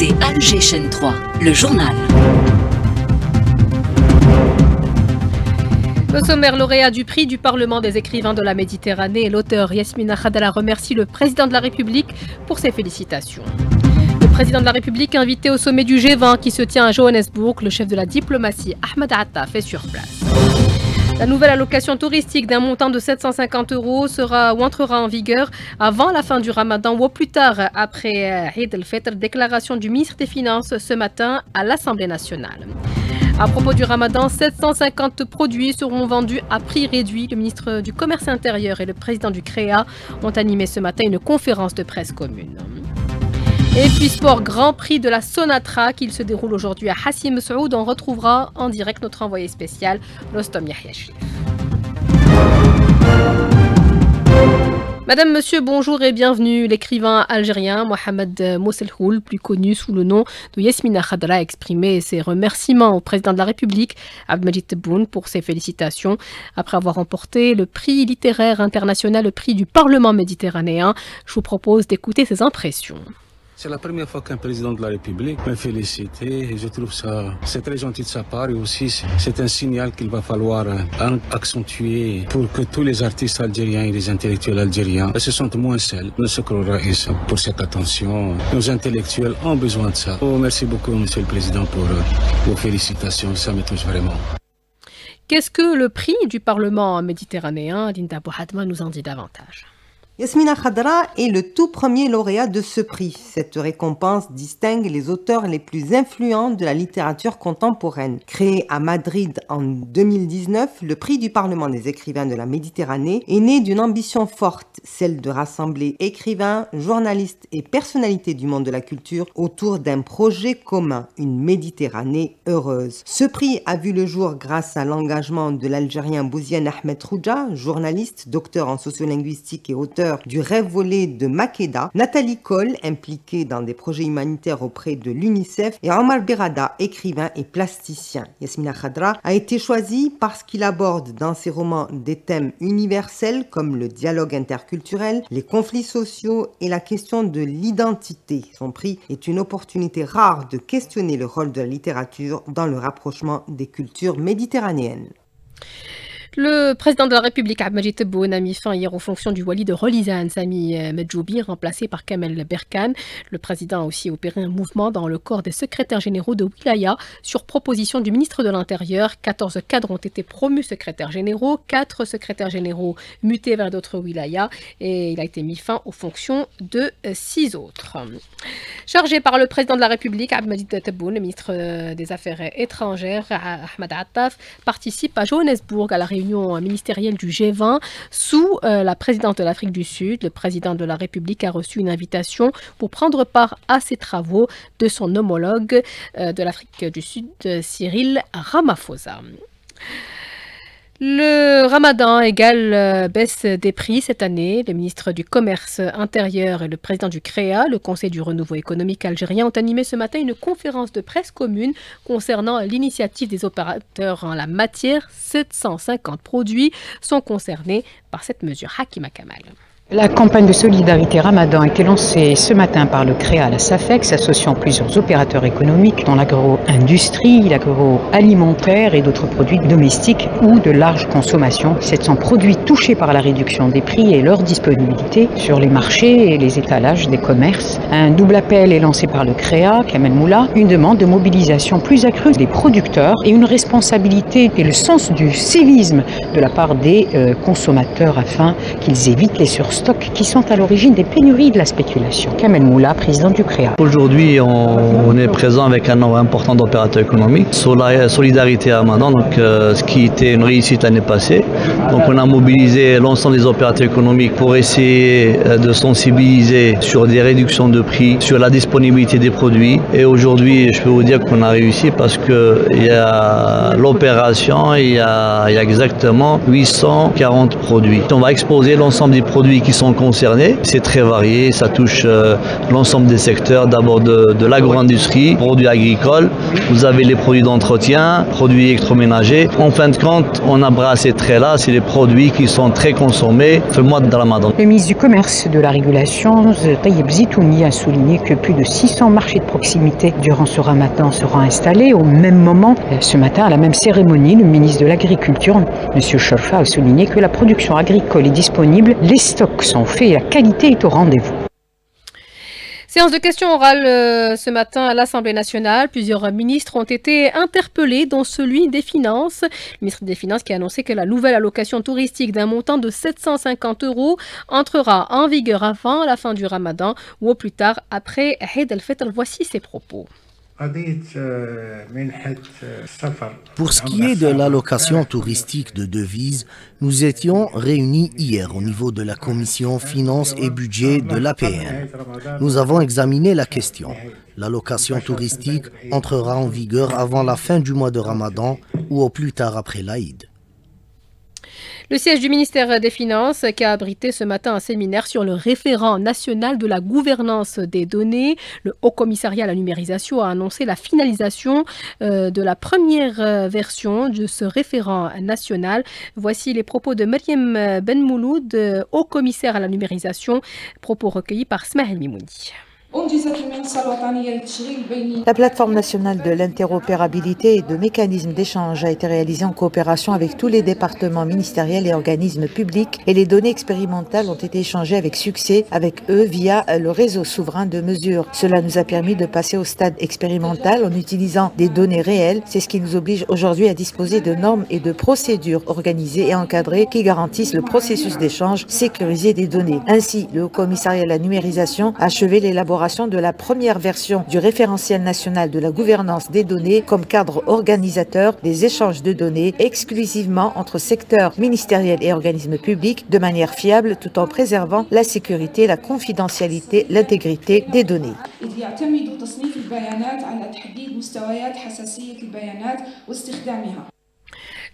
écoutez Alger Chaîne 3, le journal. Le sommaire lauréat du prix du Parlement des écrivains de la Méditerranée, l'auteur Yasmina Khadra remercie le président de la République pour ses félicitations. Le président de la République invité au sommet du G20 qui se tient à Johannesburg, le chef de la diplomatie Ahmed Attaf est sur place. La nouvelle allocation touristique d'un montant de 750 € sera ou entrera en vigueur avant la fin du Ramadan ou au plus tard après Eid al-Fitr, déclaration du ministre des Finances ce matin à l'Assemblée nationale. À propos du Ramadan, 750 produits seront vendus à prix réduit. Le ministre du Commerce intérieur et le président du CREA ont animé ce matin une conférence de presse commune. Et puis sport, Grand Prix de la Sonatra qui se déroule aujourd'hui à Hassim Saoud. On retrouvera en direct notre envoyé spécial, Rostom Yahya Shrif. Madame, monsieur, bonjour et bienvenue. L'écrivain algérien Mohamed Mousselhoul, plus connu sous le nom de Yasmina Khadra, a exprimé ses remerciements au président de la République, Abdelmajid Tebboune, pour ses félicitations après avoir remporté le prix littéraire international, le prix du Parlement méditerranéen. Je vous propose d'écouter ses impressions. C'est la première fois qu'un président de la République me félicite et je trouve ça, c'est très gentil de sa part et aussi c'est un signal qu'il va falloir accentuer pour que tous les artistes algériens et les intellectuels algériens se sentent moins seuls. Ne se croira pour cette attention. Nos intellectuels ont besoin de ça. Oh, merci beaucoup, Monsieur le Président, pour vos félicitations. Ça me touche vraiment. Qu'est-ce que le prix du Parlement méditerranéen? Linda Bouhadma nous en dit davantage. Yasmina Khadra est le tout premier lauréat de ce prix. Cette récompense distingue les auteurs les plus influents de la littérature contemporaine. Créé à Madrid en 2019, le prix du Parlement des écrivains de la Méditerranée est né d'une ambition forte, celle de rassembler écrivains, journalistes et personnalités du monde de la culture autour d'un projet commun, une Méditerranée heureuse. Ce prix a vu le jour grâce à l'engagement de l'Algérien Bouziane Ahmed Rouja, journaliste, docteur en sociolinguistique et auteur du rêve volé de Makeda, Nathalie Kohl, impliquée dans des projets humanitaires auprès de l'UNICEF, et Omar Berada, écrivain et plasticien. Yasmina Khadra a été choisi parce qu'il aborde dans ses romans des thèmes universels comme le dialogue interculturel, les conflits sociaux et la question de l'identité. Son prix est une opportunité rare de questionner le rôle de la littérature dans le rapprochement des cultures méditerranéennes. Le président de la République, Abdelmajid Tebboune, a mis fin hier aux fonctions du wali de Rolizane, Sami Medjoubi, remplacé par Kamel Berkane. Le président a aussi opéré un mouvement dans le corps des secrétaires généraux de Wilaya sur proposition du ministre de l'Intérieur. 14 cadres ont été promus secrétaires généraux, 4 secrétaires généraux mutés vers d'autres wilayas et il a été mis fin aux fonctions de 6 autres. Chargé par le président de la République, Abdelmajid Tebboune, le ministre des Affaires étrangères, Ahmed Attaf, participe à Johannesburg à la réunion ministérielle du G20 sous la présidence de l'Afrique du Sud. Le président de la République a reçu une invitation pour prendre part à ces travaux de son homologue de l'Afrique du Sud, Cyril Ramaphosa. Le Ramadan égale baisse des prix cette année. Le ministre du Commerce intérieur et le président du CREA, le Conseil du renouveau économique algérien, ont animé ce matin une conférence de presse commune concernant l'initiative des opérateurs en la matière. 750 produits sont concernés par cette mesure. Hakima Kamal. La campagne de solidarité Ramadan a été lancée ce matin par le CREA à la SAFEX, associant plusieurs opérateurs économiques dans l'agro-industrie, l'agroalimentaire et d'autres produits domestiques ou de large consommation. 700 produits touchés par la réduction des prix et leur disponibilité sur les marchés et les étalages des commerces. Un double appel est lancé par le CREA, Kamel Moula, une demande de mobilisation plus accrue des producteurs et une responsabilité et le sens du civisme de la part des consommateurs afin qu'ils évitent les surstocks qui sont à l'origine des pénuries de la spéculation. Kamel Moula, président du CREA. Aujourd'hui, on est présent avec un nombre important d'opérateurs économiques. Sur la solidarité Ramadan, donc ce qui était une réussite l'année passée. Donc on a mobilisé l'ensemble des opérateurs économiques pour essayer de sensibiliser sur des réductions de prix, sur la disponibilité des produits. Et aujourd'hui, je peux vous dire qu'on a réussi parce qu'il y a l'opération, il y a exactement 840 produits. On va exposer l'ensemble des produits qui qui sont concernés. C'est très varié, ça touche l'ensemble des secteurs, d'abord de l'agro-industrie, produits agricoles, vous avez les produits d'entretien, produits électroménagers. En fin de compte, on a brassé très là, c'est les produits qui sont très consommés le mois de Ramadan. Le ministre du Commerce et de la Régulation, Taïeb Zitouni, a souligné que plus de 600 marchés de proximité durant ce Ramadan seront installés. Au même moment, ce matin, à la même cérémonie, le ministre de l'Agriculture, M. Chorfa, a souligné que la production agricole est disponible, les stocks sont faits et la qualité est au rendez-vous. Séance de questions orales ce matin à l'Assemblée nationale. Plusieurs ministres ont été interpellés, dont celui des Finances. Le ministre des Finances qui a annoncé que la nouvelle allocation touristique d'un montant de 750 € entrera en vigueur avant la fin du Ramadan ou au plus tard après Eid al-Fitr. Voici ses propos. Pour ce qui est de l'allocation touristique de devises, nous étions réunis hier au niveau de la commission Finances et Budget de l'APN. Nous avons examiné la question. L'allocation touristique entrera en vigueur avant la fin du mois de Ramadan ou au plus tard après l'Aïd. Le siège du ministère des Finances qui a abrité ce matin un séminaire sur le référent national de la gouvernance des données. Le Haut Commissariat à la numérisation a annoncé la finalisation de la première version de ce référent national. Voici les propos de Meriem Ben Mouloud, Haut Commissaire à la numérisation, propos recueillis par Smaïl Mimouni. La plateforme nationale de l'interopérabilité et de mécanismes d'échange a été réalisée en coopération avec tous les départements ministériels et organismes publics et les données expérimentales ont été échangées avec succès avec eux via le réseau souverain de mesures. Cela nous a permis de passer au stade expérimental en utilisant des données réelles. C'est ce qui nous oblige aujourd'hui à disposer de normes et de procédures organisées et encadrées qui garantissent le processus d'échange sécurisé des données. Ainsi, le Haut Commissariat à la numérisation a achevé l'élaboration de la première version du référentiel national de la gouvernance des données comme cadre organisateur des échanges de données exclusivement entre secteurs ministériels et organismes publics de manière fiable tout en préservant la sécurité, la confidentialité, l'intégrité des données.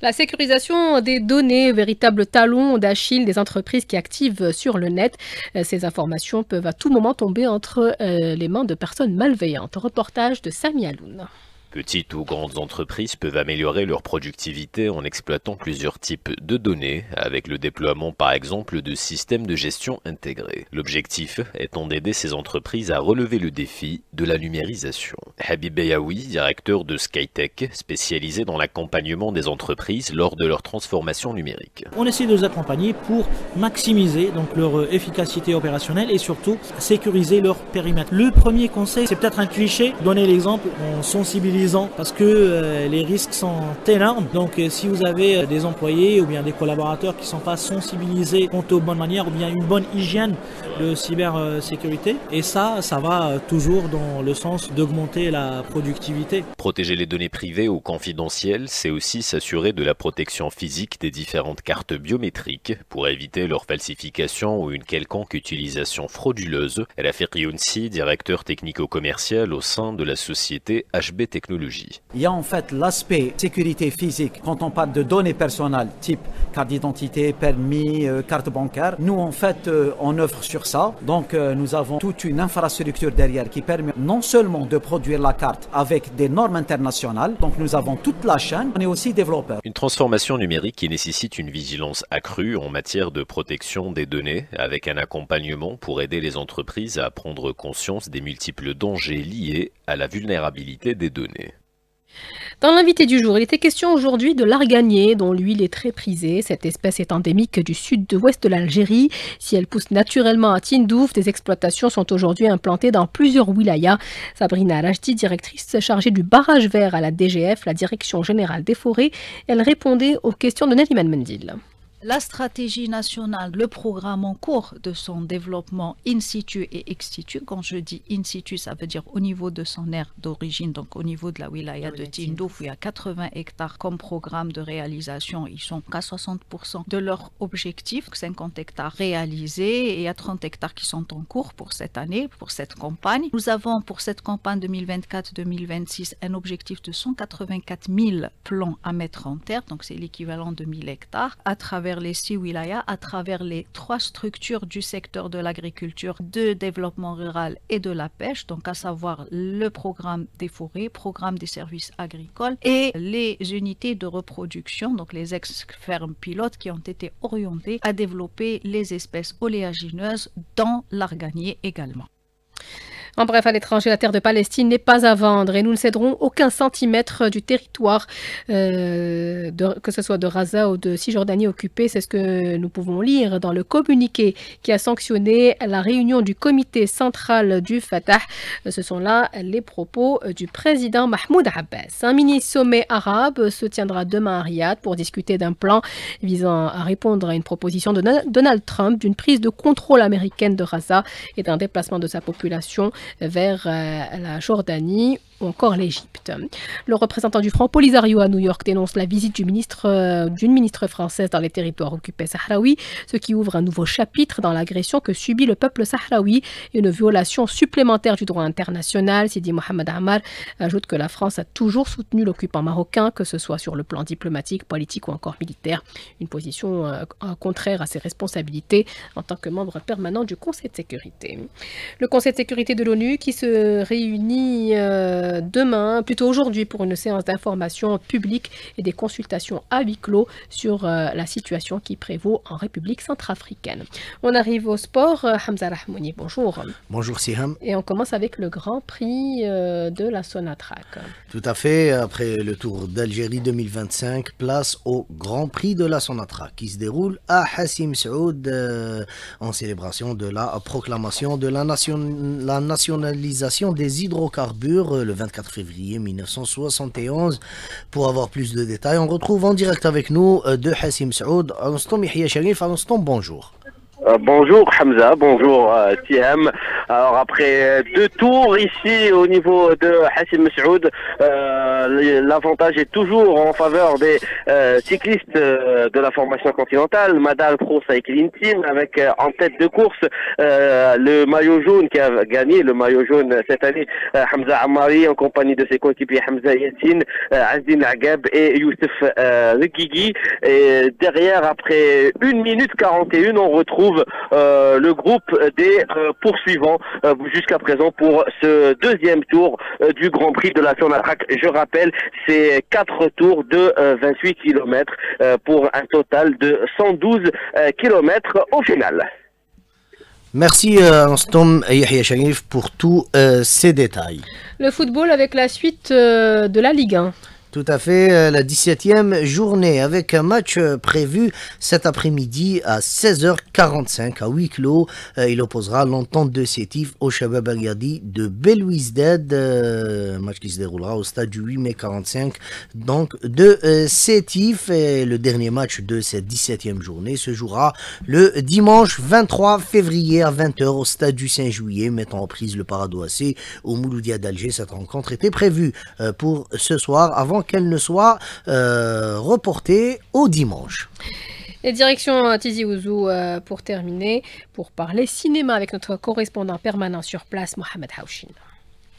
La sécurisation des données, véritable talon d'Achille des entreprises qui activent sur le net. Ces informations peuvent à tout moment tomber entre les mains de personnes malveillantes. Reportage de Sami Aloun. Petites ou grandes entreprises peuvent améliorer leur productivité en exploitant plusieurs types de données, avec le déploiement par exemple de systèmes de gestion intégrés. L'objectif étant d'aider ces entreprises à relever le défi de la numérisation. Habib Beyaoui, directeur de Skytech, spécialisé dans l'accompagnement des entreprises lors de leur transformation numérique. On essaie de les accompagner pour maximiser donc leur efficacité opérationnelle et surtout sécuriser leur périmètre. Le premier conseil, c'est peut-être un cliché, donner l'exemple en sensibilisant parce que les risques sont énormes. Donc si vous avez des employés ou bien des collaborateurs qui ne sont pas sensibilisés quant aux bonnes manières ou bien une bonne hygiène de cybersécurité, et ça va toujours dans le sens d'augmenter la productivité. Protéger les données privées ou confidentielles, c'est aussi s'assurer de la protection physique des différentes cartes biométriques pour éviter leur falsification ou une quelconque utilisation frauduleuse. Rafik Younsi, directeur technico-commercial au sein de la société HB Technologies. Il y a en fait l'aspect sécurité physique quand on parle de données personnelles type carte d'identité, permis, carte bancaire. Nous en fait on œuvre sur ça. Donc nous avons toute une infrastructure derrière qui permet non seulement de produire la carte avec des normes internationales, donc nous avons toute la chaîne, on est aussi développeur. Une transformation numérique qui nécessite une vigilance accrue en matière de protection des données avec un accompagnement pour aider les entreprises à prendre conscience des multiples dangers liés à la vulnérabilité des données. Dans l'invité du jour, il était question aujourd'hui de l'arganier, dont l'huile est très prisée. Cette espèce est endémique du sud-ouest de l'Algérie. Si elle pousse naturellement à Tindouf, des exploitations sont aujourd'hui implantées dans plusieurs wilayas. Sabrina Rajdi, directrice chargée du barrage vert à la DGF, la Direction Générale des Forêts, elle répondait aux questions de Nariman Mendil. La stratégie nationale, le programme en cours de son développement in situ et ex situ. Quand je dis in situ, ça veut dire au niveau de son aire d'origine, donc au niveau de la wilaya de Tindouf, où il y a 80 hectares comme programme de réalisation. Ils sont qu'à 60% de leur objectif, 50 hectares réalisés et il y a 30 hectares qui sont en cours pour cette année, pour cette campagne. Nous avons pour cette campagne 2024-2026 un objectif de 184 000 plants à mettre en terre, donc c'est l'équivalent de 1000 hectares, à travers travers les 6 wilayas, à travers les 3 structures du secteur de l'agriculture, de développement rural et de la pêche, donc à savoir le programme des forêts, programme des services agricoles et les unités de reproduction, donc les ex-fermes pilotes qui ont été orientées à développer les espèces oléagineuses dans l'arganier également. En bref, à l'étranger, la terre de Palestine n'est pas à vendre et nous ne céderons aucun centimètre du territoire, que ce soit de Gaza ou de Cisjordanie occupée. C'est ce que nous pouvons lire dans le communiqué qui a sanctionné la réunion du comité central du Fatah. Ce sont là les propos du président Mahmoud Abbas. Un mini-sommet arabe se tiendra demain à Riyad pour discuter d'un plan visant à répondre à une proposition de Donald Trump d'une prise de contrôle américaine de Gaza et d'un déplacement de sa population vers la Jordanie ou encore l'Égypte. Le représentant du Front Polisario à New York dénonce la visite d'une ministre française dans les territoires occupés sahraouis, ce qui ouvre un nouveau chapitre dans l'agression que subit le peuple sahraoui et une violation supplémentaire du droit international. Sidi Mohamed Ammar ajoute que la France a toujours soutenu l'occupant marocain, que ce soit sur le plan diplomatique, politique ou encore militaire. Une position contraire à ses responsabilités en tant que membre permanent du Conseil de sécurité. Le Conseil de sécurité de l'ONU qui se réunit demain, plutôt aujourd'hui, pour une séance d'information publique et des consultations à huis clos sur la situation qui prévaut en République centrafricaine. On arrive au sport. Hamza Rahmouni, bonjour. Bonjour Siham. Et on commence avec le Grand Prix de la Sonatrach. Tout à fait. Après le Tour d'Algérie 2025, place au Grand Prix de la Sonatrach qui se déroule à Hassim Saoud en célébration de la proclamation de la nationalisation des hydrocarbures le 24 février 1971. Pour avoir plus de détails, on retrouve en direct avec nous de Hassim Saoud, Anstom Yahya Sharif. Anstom, bonjour. Bonjour Hamza, bonjour Siham. Alors après 2 tours ici au niveau de Hassim Saoud, l'avantage est toujours en faveur des cyclistes de la formation continentale, Madal Pro Cycling Team, avec en tête de course le maillot jaune qui a gagné le maillot jaune cette année, Hamza Ammari, en compagnie de ses coéquipiers Hamza Yassine, Azdin Agab et Youssef Reguigui. Et derrière, après 1 minute 41, on retrouve le groupe des poursuivants jusqu'à présent pour ce 2e tour du Grand Prix de la Sonatrach. Je rappelle, c'est 4 tours de 28 km pour un total de 112 km au final. Merci Anstom Yahya Sharif pour tous ces détails. Le football avec la suite de la Ligue 1. Tout à fait, la 17e journée avec un match prévu cet après-midi à 16h45 à huis clos. Il opposera l'Entente de Sétif au Shabab Agadi de Belouizdad, match qui se déroulera au stade du 8 mai 45 donc de Sétif. Et le dernier match de cette 17e journée se jouera le dimanche 23 février à 20h au stade du 5 juillet, mettant en prise le Parado AC au Mouloudia d'Alger. Cette rencontre était prévue pour ce soir avant qu'elle ne soit reportée au dimanche. Et direction Tizi Ouzou pour terminer, pour parler cinéma avec notre correspondant permanent sur place, Mohamed Haouchin.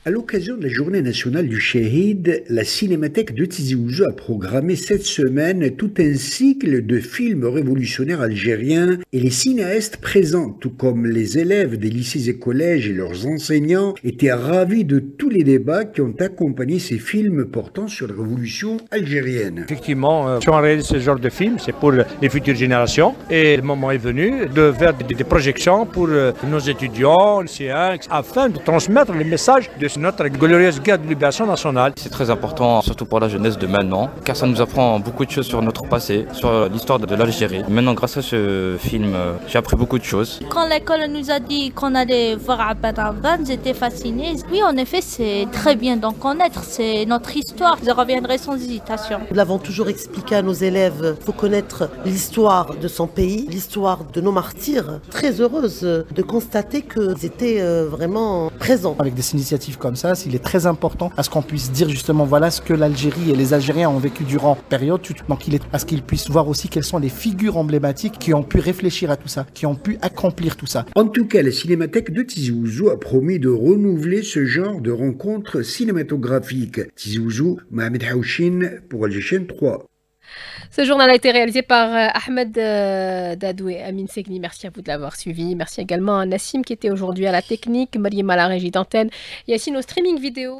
À l'occasion de la journée nationale du Chéhid, la Cinémathèque de Tizi Ouzou a programmé cette semaine tout un cycle de films révolutionnaires algériens et les cinéastes présents, tout comme les élèves des lycées et collèges et leurs enseignants, étaient ravis de tous les débats qui ont accompagné ces films portant sur la révolution algérienne. Effectivement, si on réalise ce genre de film, c'est pour les futures générations et le moment est venu de faire des projections pour nos étudiants, lycéens, afin de transmettre les messages de notre glorieuse guerre de libération nationale. C'est très important, surtout pour la jeunesse de maintenant, car ça nous apprend beaucoup de choses sur notre passé, sur l'histoire de l'Algérie. Maintenant, grâce à ce film, j'ai appris beaucoup de choses. Quand l'école nous a dit qu'on allait voir Abad Ardan, j'étais fascinée. Oui, en effet, c'est très bien d'en connaître, c'est notre histoire. Je reviendrai sans hésitation. Nous l'avons toujours expliqué à nos élèves, il faut connaître l'histoire de son pays, l'histoire de nos martyrs. Très heureuse de constater qu'ils étaient vraiment présents. Avec des initiatives comme ça, il est très important à ce qu'on puisse dire justement voilà ce que l'Algérie et les Algériens ont vécu durant période, donc il est à ce qu'ils puissent voir aussi quelles sont les figures emblématiques qui ont pu réfléchir à tout ça, qui ont pu accomplir tout ça. En tout cas, la Cinémathèque de Tizi Ouzou a promis de renouveler ce genre de rencontres cinématographiques. Tizi Ouzou, Mohamed Haouchin pour Alger 3. Ce journal a été réalisé par Ahmed Dadou et Amine Segni. Merci à vous de l'avoir suivi. Merci également à Nassim qui était aujourd'hui à la technique, Mariam à la régie d'antenne, Yacine au streaming vidéo.